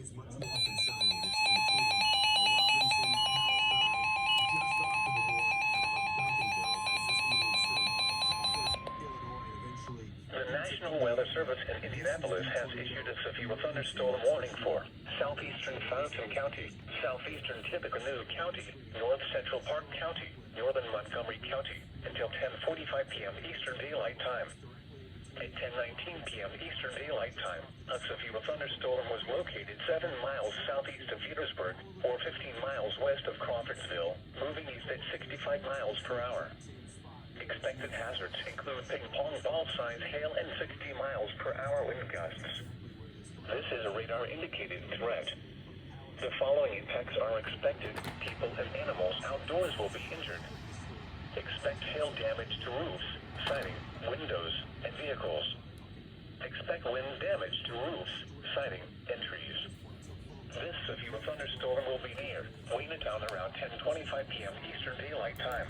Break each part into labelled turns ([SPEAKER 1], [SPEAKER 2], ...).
[SPEAKER 1] The National Weather Service in Indianapolis has issued a severe thunderstorm warning for southeastern Fountain County, southeastern Tippecanoe County, north central Park County, northern Montgomery County, until 10:45 p.m. Eastern Daylight Time. At 10:19 p.m. Eastern Daylight Time, a severe thunderstorm was located 7 miles southeast of Petersburg, or 15 miles west of Crawfordsville, moving east at 65 miles per hour. Expected hazards include ping-pong ball-size hail and 60 miles per hour wind gusts. This is a radar-indicated threat. The following impacts are expected. People and animals outdoors will be injured. Expect hail damage to roofs, siding, windows, and vehicles. Expect wind damage to roofs, siding, and trees. This severe thunderstorm will be near Waynetown around 10:25 p.m. Eastern Daylight Time.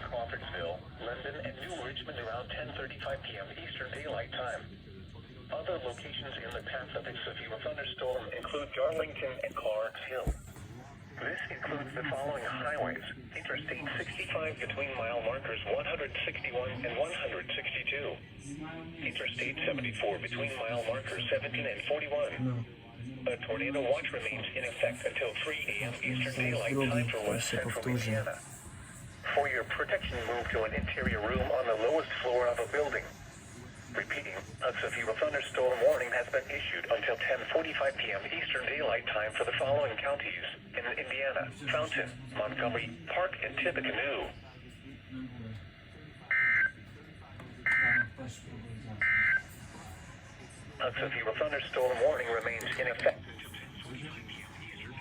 [SPEAKER 1] Crawfordsville, London, and New Richmond around 10:35 p.m. Eastern Daylight Time. Other locations in the path of this severe thunderstorm include Darlington and Clarks Hill. This includes the following highways: Interstate 65 between mile markers 161 and 162. Interstate 74 between mile markers 17 and 41. A tornado watch remains in effect until 3 a.m. Eastern Daylight Time for West Central Indiana. For your protection, move to an interior room on the lowest floor of a building. Repeating, a severe thunderstorm warning has been issued until 10:45 p.m. Eastern Daylight Time for the following counties in Indiana: Fountain, Montgomery, Park, and Tippecanoe. A severe thunderstorm warning remains in effect